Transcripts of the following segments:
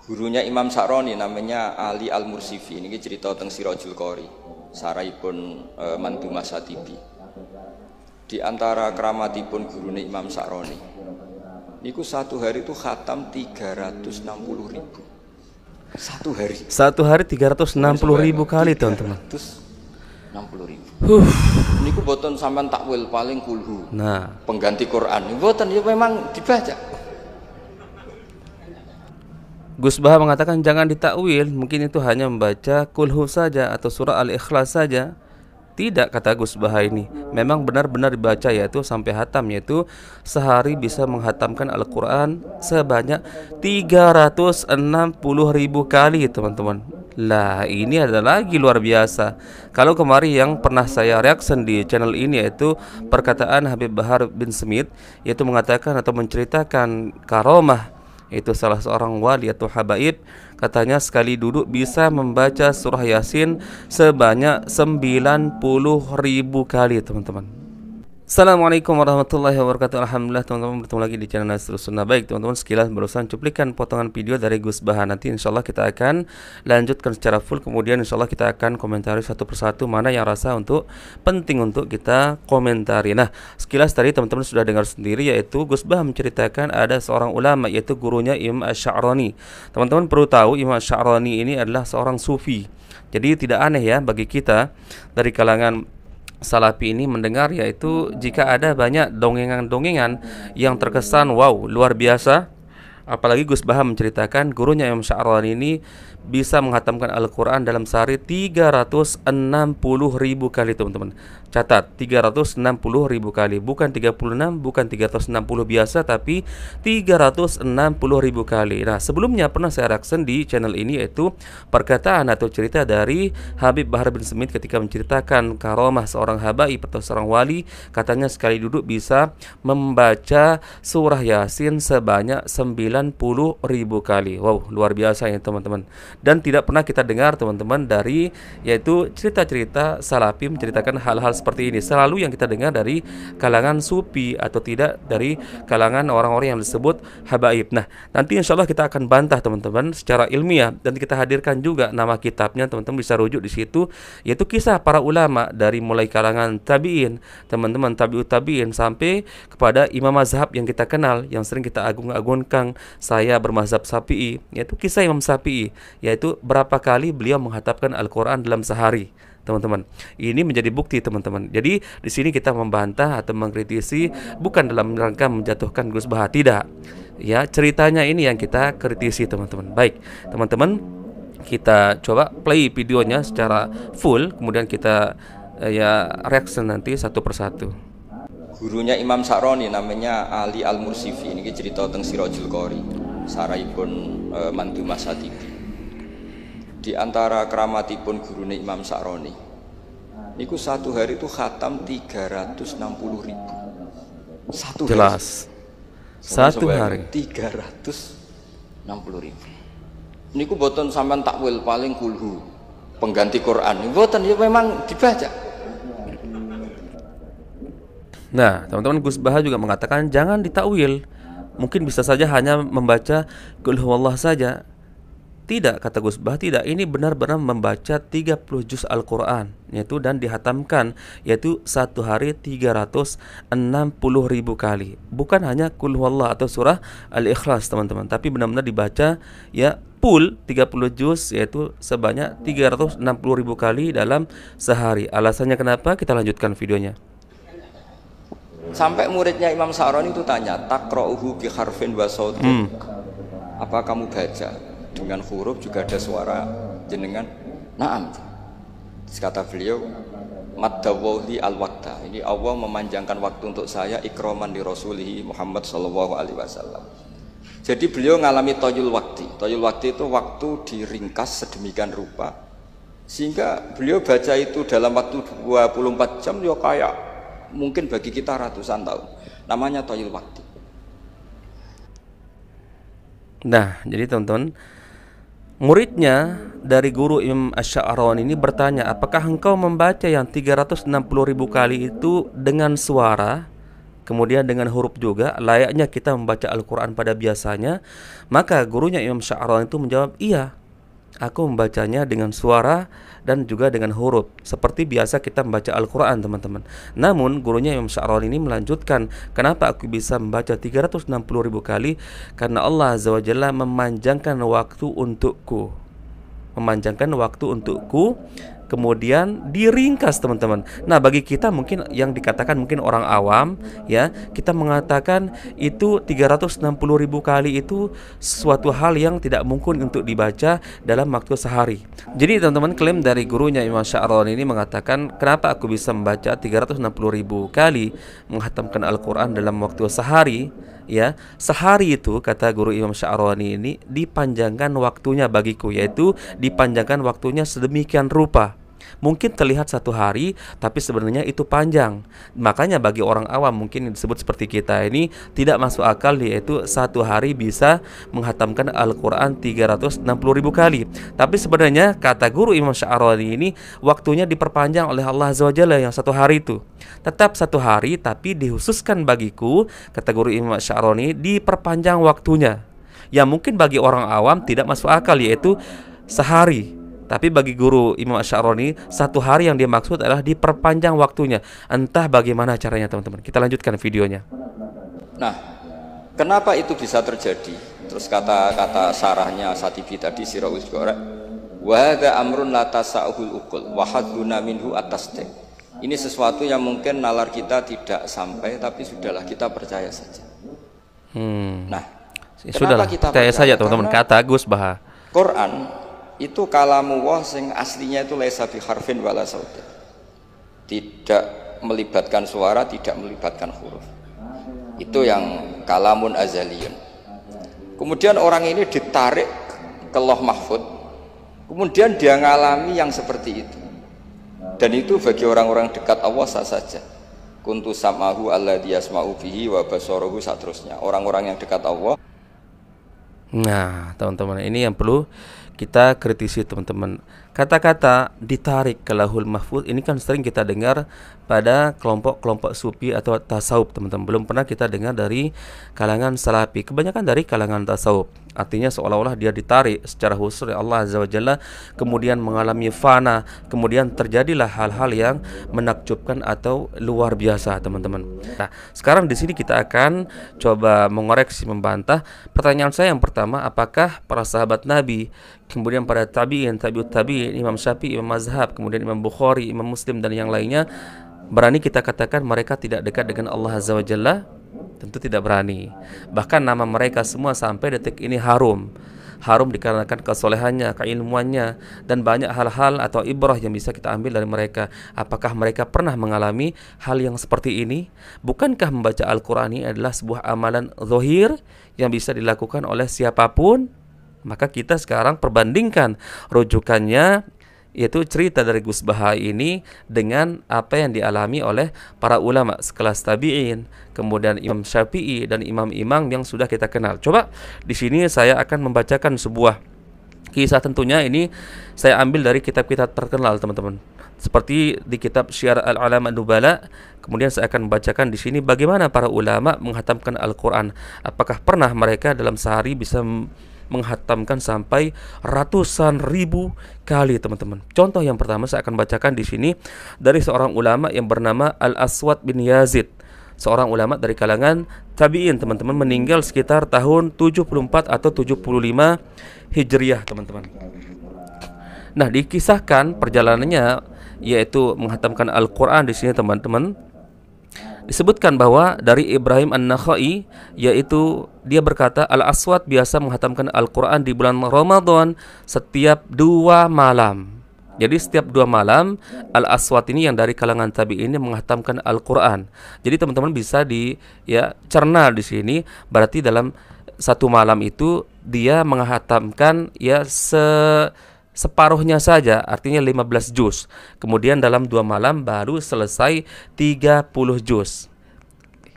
Gurunya Imam Sa'roni namanya Ali Al-Mursifi. Ini cerita tentang Sirajul Qori. Saraipun mantu Mas Hatibi. Di antara keramatipun gurunya Imam Sa'roni. Niku satu hari itu khatam 360.000. Satu hari. Satu hari 360.000 kali, teman-teman. 360.000. Niku boten sampean takwil paling kulhu. Nah, pengganti Quran. Boten ya memang dibaca. Gus Baha mengatakan jangan ditakwil, mungkin itu hanya membaca kulhu saja atau surah Al-Ikhlas saja. Tidak, kata Gus Baha ini, memang benar-benar dibaca, yaitu sampai hatam, yaitu sehari bisa menghatamkan Al-Quran sebanyak 360.000 kali, teman-teman. Lah, ini ada lagi luar biasa. Kalau kemarin yang pernah saya reaction di channel ini yaitu perkataan Habib Bahar bin Smith, yaitu mengatakan atau menceritakan karomah, itu salah seorang wali atau habaib, katanya sekali duduk bisa membaca surah Yasin sebanyak 90.000 kali, teman-teman. Assalamualaikum warahmatullahi wabarakatuh. Alhamdulillah, teman-teman, bertemu lagi di channel Nasrus Sunnah. Baik, teman-teman, sekilas barusan cuplikan potongan video dari Gus Baha. Nanti insyaallah kita akan lanjutkan secara full. Kemudian insyaallah kita akan komentari satu persatu mana yang rasa untuk penting untuk kita komentari. Nah, sekilas tadi teman-teman sudah dengar sendiri, yaitu Gus Baha menceritakan ada seorang ulama, yaitu gurunya Imam Asy-Sya'rani. Teman-teman perlu tahu Imam Asy-Sya'rani ini adalah seorang sufi. Jadi tidak aneh ya bagi kita dari kalangan Salafi ini mendengar, yaitu jika ada banyak dongengan-dongengan yang terkesan wow luar biasa. Apalagi Gus Baha menceritakan gurunya Imam Sya'rani ini bisa menghatamkan Al-Quran dalam sehari 360.000 kali, teman-teman. Catat, 360.000 kali, bukan 36, bukan 360 biasa, tapi 360.000 kali. Nah, sebelumnya pernah saya reaction di channel ini, yaitu perkataan atau cerita dari Habib Bahar bin Smith ketika menceritakan karomah seorang habaib atau seorang wali. Katanya sekali duduk bisa membaca surah Yasin sebanyak 90.000 kali. Wow, luar biasa ya, teman-teman. Dan tidak pernah kita dengar, teman-teman, dari yaitu cerita-cerita Salafi menceritakan hal-hal seperti ini. Selalu yang kita dengar dari kalangan sufi atau tidak dari kalangan orang-orang yang disebut habaib. Nah, nanti insya Allah kita akan bantah, teman-teman, secara ilmiah, dan kita hadirkan juga nama kitabnya, teman-teman bisa rujuk di situ, yaitu kisah para ulama dari mulai kalangan tabi'in, teman-teman, tabi'ut tabi'in, sampai kepada imam mazhab yang kita kenal, yang sering kita agung-agungkan, saya bermazhab Syafi'i, yaitu kisah Imam Syafi'i, yaitu berapa kali beliau menghatapkan Al-Quran dalam sehari, teman-teman. Ini menjadi bukti, teman-teman. Jadi di sini kita membantah atau mengkritisi bukan dalam rangka menjatuhkan Gus Baha, tidak. Ya, ceritanya ini yang kita kritisi, teman-teman. Baik, teman-teman, kita coba play videonya secara full, kemudian kita reaction nanti satu persatu. Gurunya Imam Sa'roni namanya Ali Al-Mursifi. Ini cerita tentang Sirajul Qori. Saraipun mantu Mas Hatibi. Di antara keramatipun gurunya Imam Sa'roni, niku satu hari itu khatam 360.000. Satu jelas hari. Satu hari 360.000. Niku boten sampean takwil paling kulhu, pengganti Quran. Boten ya memang dibaca. Nah, teman-teman, Gus Baha juga mengatakan jangan ditakwil. Mungkin bisa saja hanya membaca Qul huwallah saja. Tidak, kata Gus Baha, tidak. Ini benar-benar membaca 30 juz Al-Quran, yaitu dan dihatamkan, yaitu satu hari 360.000 kali. Bukan hanya Qul huwallah atau surah Al-Ikhlas, teman-teman, tapi benar-benar dibaca ya full 30 juz, yaitu sebanyak 360.000 kali dalam sehari. Alasannya kenapa? Kita lanjutkan videonya. Sampai muridnya Imam Sa'roni itu tanya, takra'uhu bi harfin wa sautin. Apa kamu baca dengan huruf juga ada suara jenengan? Naam. Kata beliau, maddawli al-waqta. Ini Allah memanjangkan waktu untuk saya ikroman di Rasulihi Muhammad sallallahu alaihi wasallam. Jadi beliau mengalami toyul wakti. Toyul wakti itu waktu diringkas sedemikian rupa sehingga beliau baca itu dalam waktu 24 jam ya kayak mungkin bagi kita ratusan tahun. Namanya toyul waktu. Nah, jadi teman-teman, muridnya dari guru Imam Asy-Sya'rani ini bertanya, apakah engkau membaca yang 360.000 kali itu dengan suara? kemudian dengan huruf juga, layaknya kita membaca Al-Quran pada biasanya. Maka gurunya Imam Sya'rani itu menjawab, iya, aku membacanya dengan suara dan juga dengan huruf seperti biasa kita membaca Al-Quran, teman-teman. Namun gurunya Imam Sya'rani ini melanjutkan, kenapa aku bisa membaca 360.000 kali? Karena Allah Azza wa Jalla memanjangkan waktu untukku. Kemudian diringkas, teman-teman. Nah, bagi kita mungkin yang dikatakan mungkin orang awam, ya, kita mengatakan itu 360.000 kali itu suatu hal yang tidak mungkin untuk dibaca dalam waktu sehari. Jadi teman-teman, klaim dari gurunya Imam Sya'rani ini mengatakan, kenapa aku bisa membaca 360.000 kali menghatamkan Al-Quran dalam waktu sehari? Ya, sehari itu, kata guru Imam Sya'rani ini, dipanjangkan waktunya bagiku, yaitu dipanjangkan waktunya sedemikian rupa. Mungkin terlihat satu hari, tapi sebenarnya itu panjang. Makanya bagi orang awam mungkin yang disebut seperti kita ini tidak masuk akal, yaitu satu hari bisa menghatamkan Al-Quran 360.000 kali. Tapi sebenarnya kata guru Imam Sya'rani ini, waktunya diperpanjang oleh Allah Azza wa Jalla yang satu hari itu. Tetap satu hari, tapi dikhususkan bagiku, kata guru Imam Sya'rani, diperpanjang waktunya. Yang mungkin bagi orang awam tidak masuk akal, yaitu sehari. Tapi bagi guru Imam Sya'rani, satu hari yang dia maksud adalah diperpanjang waktunya. Entah bagaimana caranya, teman-teman. Kita lanjutkan videonya. Nah, kenapa itu bisa terjadi? Terus kata-kata sarahnya Satibi tadi, Sirahus Gora, wa hadza amrun la tasa'uhul uqul wa hadduna minhu at-tasdiq. Ini sesuatu yang mungkin nalar kita tidak sampai, tapi sudahlah kita percaya saja. Nah, sudahlah kita percaya saja, teman-teman. Kata Gus Baha, Quran itu kalamullah sing aslinya itu laisa bi harfin wala sautin. Tidak melibatkan suara, tidak melibatkan huruf. Itu yang kalamun azaliyun. Kemudian orang ini ditarik ke Lauh Mahfud. Kemudian dia ngalami yang seperti itu. Dan itu bagi orang-orang dekat Allah sah saja. Kuntu sam'ahu alladzi yasma'u bihi wa basarahu, seterusnya. Orang-orang yang dekat Allah. Nah, teman-teman, ini yang perlu kita kritisi, teman-teman. Kata-kata ditarik ke Lauhul Mahfuz ini kan sering kita dengar pada kelompok-kelompok sufi atau tasawuf, teman-teman. Belum pernah kita dengar dari kalangan salafi. Kebanyakan dari kalangan tasawuf. Artinya seolah-olah dia ditarik secara khusus oleh Allah Azza wa Jalla, kemudian mengalami fana, kemudian terjadilah hal-hal yang menakjubkan atau luar biasa, teman-teman. Nah, sekarang di sini kita akan coba mengoreksi, membantah pertanyaan saya yang pertama, apakah para sahabat Nabi, kemudian para tabi'in, tabi'ut tabi'in, Imam Syafi'i, Imam Mazhab, kemudian Imam Bukhari, Imam Muslim dan yang lainnya, berani kita katakan mereka tidak dekat dengan Allah Azza wa Jalla? Tentu tidak berani. Bahkan nama mereka semua sampai detik ini harum. Harum dikarenakan kesolehannya, keilmuannya, dan banyak hal-hal atau ibrah yang bisa kita ambil dari mereka. Apakah mereka pernah mengalami hal yang seperti ini? Bukankah membaca Al-Quran ini adalah sebuah amalan zahir yang bisa dilakukan oleh siapapun? Maka kita sekarang perbandingkan rujukannya, yaitu cerita dari Gus Baha ini dengan apa yang dialami oleh para ulama sekelas tabi'in, kemudian Imam Syafi'i dan imam-imam yang sudah kita kenal. Coba di sini saya akan membacakan sebuah kisah, tentunya ini saya ambil dari kitab-kitab terkenal, teman-teman. Seperti di kitab Syiar Al-Ulama An-Nubala, kemudian saya akan membacakan di sini bagaimana para ulama menghatamkan Al-Quran. Apakah pernah mereka dalam sehari bisa menghatamkan sampai ratusan ribu kali, teman-teman. Contoh yang pertama saya akan bacakan di sini dari seorang ulama yang bernama Al-Aswad bin Yazid, seorang ulama dari kalangan tabi'in, teman-teman, meninggal sekitar tahun 74 atau 75 Hijriah, teman-teman. Nah, dikisahkan perjalanannya yaitu menghatamkan Al-Quran di sini, teman-teman. Disebutkan bahwa dari Ibrahim An-Nakhai, yaitu dia berkata, Al-Aswad biasa menghatamkan Al-Quran di bulan Ramadan setiap 2 malam. Jadi setiap 2 malam Al-Aswad ini yang dari kalangan tabi'in ini menghatamkan Al-Quran. Jadi teman-teman bisa cerna di sini, berarti dalam 1 malam itu dia menghatamkan separuhnya saja, artinya 15 juz. Kemudian dalam 2 malam baru selesai 30 juz.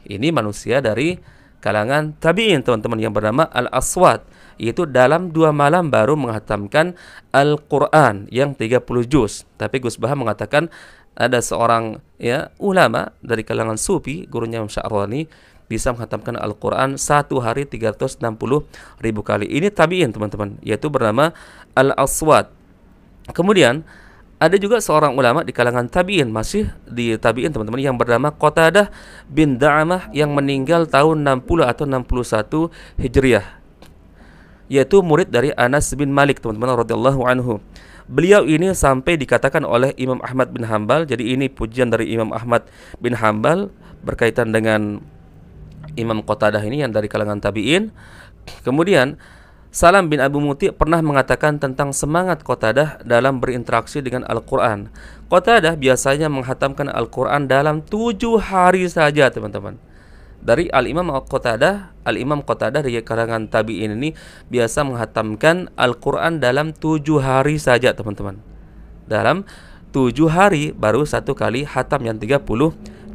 Ini manusia dari kalangan tabi'in, teman-teman, yang bernama Al-Aswad, yaitu dalam 2 malam baru menghatamkan Al-Quran yang 30 juz. Tapi Gus Baha mengatakan ada seorang ulama dari kalangan sufi, gurunya Imam Sya'rani, bisa menghatamkan Al-Quran satu hari 360.000 kali. Ini tabi'in teman-teman, yaitu bernama Al-Aswad. Kemudian ada juga seorang ulama di kalangan tabi'in, masih di tabi'in teman-teman, yang bernama Qatadah bin Da'amah, yang meninggal tahun 60 atau 61 Hijriah, yaitu murid dari Anas bin Malik teman-teman radhiyallahu anhu. Beliau ini sampai dikatakan oleh Imam Ahmad bin Hambal, jadi ini pujian dari Imam Ahmad bin Hambal berkaitan dengan Imam Qatadah ini yang dari kalangan tabi'in. Kemudian Salam bin Abu Muti pernah mengatakan tentang semangat Qatadah dalam berinteraksi dengan Al-Quran. Qatadah biasanya menghatamkan Al-Quran dalam 7 hari saja teman-teman. Dari Al-Imam Qatadah dari kalangan tabi'in ini biasa menghatamkan Al-Quran dalam 7 hari saja teman-teman. Dalam 7 hari baru satu kali hatam yang 30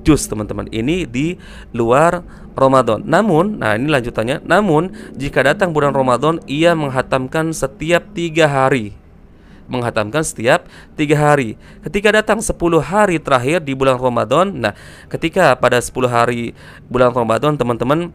juz teman-teman. Ini di luar Ramadan. Namun, nah ini lanjutannya. Namun, jika datang bulan Ramadan, ia menghatamkan setiap 3 hari. Menghatamkan setiap 3 hari. Ketika datang 10 hari terakhir di bulan Ramadan, nah ketika pada 10 hari bulan Ramadan teman-teman,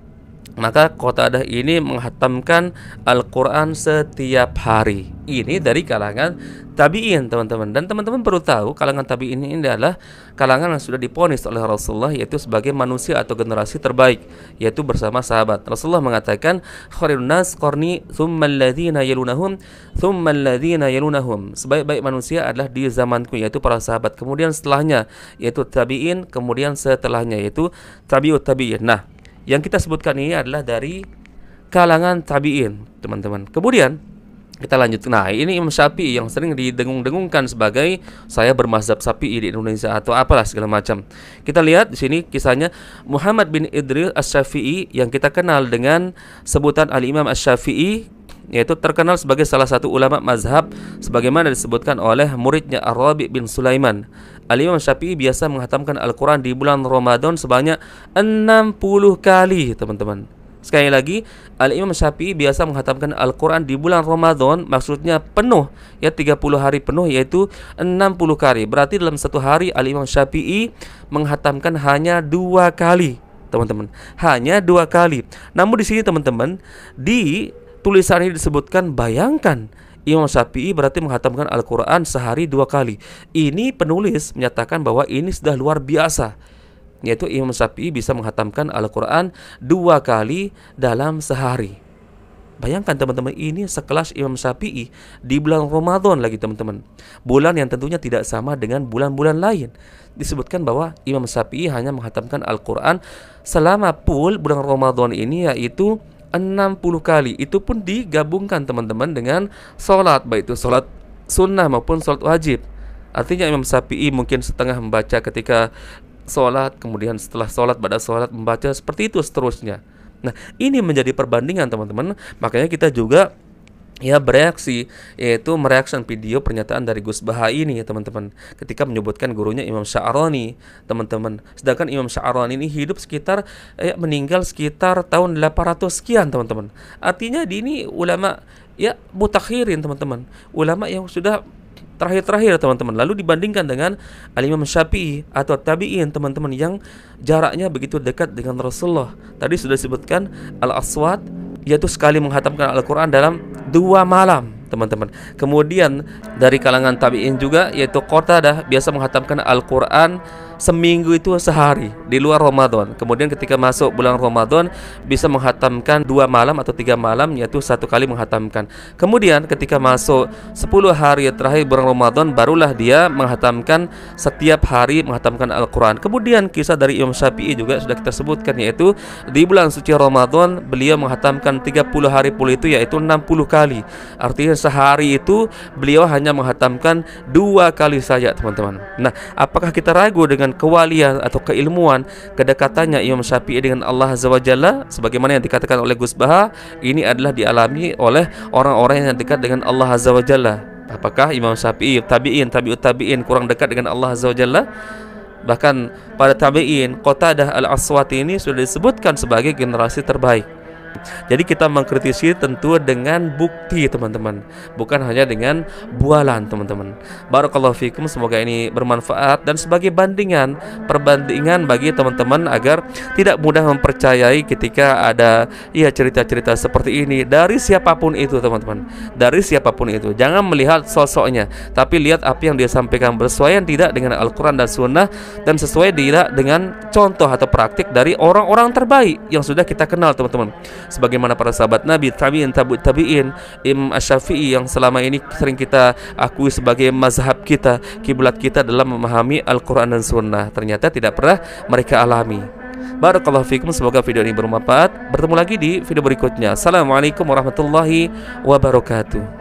maka Qatadah ini menghatamkan Al-Quran setiap hari. Ini dari kalangan tabi'in teman-teman. Dan teman-teman perlu tahu, kalangan tabi'in ini adalah kalangan yang sudah diponis oleh Rasulullah, yaitu sebagai manusia atau generasi terbaik, yaitu bersama sahabat. Rasulullah mengatakan, khairun nas qarni thumma alladhina yalunahum thumma alladhina yalunahum. Sebaik-baik manusia adalah di zamanku, yaitu para sahabat. Kemudian setelahnya yaitu tabi'in, kemudian setelahnya yaitu tabi'ut tabi'in. Nah, yang kita sebutkan ini adalah dari kalangan tabi'in teman-teman. Kemudian kita lanjut. Nah, ini Imam Syafi'i yang sering didengung-dengungkan sebagai saya bermazhab Syafi'i di Indonesia atau apalah segala macam. Kita lihat di sini kisahnya Muhammad bin Idris Asy-Syafi'i yang kita kenal dengan sebutan Al-Imam Asy-Syafi'i, yaitu terkenal sebagai salah satu ulama mazhab sebagaimana disebutkan oleh muridnya Ar-Rabi' bin Sulaiman. Al-Imam Syafi'i biasa menghatamkan Al-Quran di bulan Ramadan sebanyak 60 kali teman-teman. Sekali lagi, Al-Imam Syafi'i biasa menghatamkan Al-Quran di bulan Ramadan, maksudnya penuh, 30 hari penuh, yaitu 60 kali. Berarti dalam satu hari Al-Imam Syafi'i menghatamkan hanya 2 kali teman-teman, hanya 2 kali. Namun di sini teman-teman, di tulisan ini disebutkan, bayangkan Imam Syafi'i berarti menghatamkan Al-Quran sehari 2 kali. Ini penulis menyatakan bahwa ini sudah luar biasa, yaitu Imam Syafi'i bisa menghatamkan Al-Quran 2 kali dalam sehari. Bayangkan teman-teman, ini sekelas Imam Syafi'i di bulan Ramadan lagi teman-teman, bulan yang tentunya tidak sama dengan bulan-bulan lain. Disebutkan bahwa Imam Syafi'i hanya menghatamkan Al-Quran selama full bulan Ramadan ini, yaitu 60 kali. Itu pun digabungkan teman-teman dengan sholat, baik itu sholat sunnah maupun sholat wajib. Artinya Imam Syafi'i mungkin setengah membaca ketika sholat, kemudian setelah sholat, pada sholat membaca, seperti itu seterusnya. Nah, ini menjadi perbandingan teman-teman. Makanya kita juga bereaksi, yaitu mereaction video pernyataan dari Gus Baha ini ya teman-teman, ketika menyebutkan gurunya Imam Sya'rani teman-teman. Sedangkan Imam Sya'rani ini hidup sekitar meninggal sekitar tahun 800 sekian teman-teman. Artinya di ini ulama mutakhirin teman-teman, ulama yang sudah terakhir-terakhir teman-teman. Lalu dibandingkan dengan Al-Imam Syafi'i atau tabi'in teman-teman, yang jaraknya begitu dekat dengan Rasulullah. Tadi sudah disebutkan Al-Aswad, yaitu sekali menghatamkan Al-Quran dalam 2 malam teman-teman. Kemudian dari kalangan tabi'in juga, yaitu Qatadah biasa menghatamkan Al-Quran seminggu itu sehari di luar Ramadan. Kemudian ketika masuk bulan Ramadan bisa menghatamkan 2 malam atau 3 malam, yaitu 1 kali menghatamkan. Kemudian ketika masuk 10 hari terakhir bulan Ramadan, barulah dia menghatamkan setiap hari menghatamkan Al-Quran. Kemudian kisah dari Imam Syafi'i juga sudah kita sebutkan, yaitu di bulan suci Ramadan beliau menghatamkan 30 hari pula itu, yaitu 60 kali. Artinya sehari itu beliau hanya menghatamkan 2 kali saja teman-teman. Nah, apakah kita ragu dengan kewalian atau keilmuan, kedekatannya Imam Syafi'i dengan Allah Azza wa Jalla? Sebagaimana yang dikatakan oleh Gus Baha, ini adalah dialami oleh orang-orang yang dekat dengan Allah Azza wa Jalla. Apakah Imam Syafi'i, tabi'in, tabi'ut tabi'in kurang dekat dengan Allah Azza wa Jalla? Bahkan pada tabi'in, Qatadah Al-Aswati ini sudah disebutkan sebagai generasi terbaik. Jadi kita mengkritisi tentu dengan bukti teman-teman, bukan hanya dengan bualan teman-teman. Barakallahu fikum, semoga ini bermanfaat dan sebagai perbandingan bagi teman-teman agar tidak mudah mempercayai ketika ada cerita-cerita seperti ini dari siapapun itu teman-teman. Dari siapapun itu, jangan melihat sosoknya, tapi lihat apa yang dia sampaikan bersesuaian tidak dengan Al-Quran dan Sunnah, dan sesuai tidak dengan contoh atau praktik dari orang-orang terbaik yang sudah kita kenal teman-teman, sebagaimana para sahabat Nabi, tabi'in, tabi'in, Imam Asy-Syafi'i yang selama ini sering kita akui sebagai mazhab kita, kiblat kita dalam memahami Al-Quran dan Sunnah, ternyata tidak pernah mereka alami. Barakallahu fikum, semoga video ini bermanfaat. Bertemu lagi di video berikutnya. Assalamualaikum warahmatullahi wabarakatuh.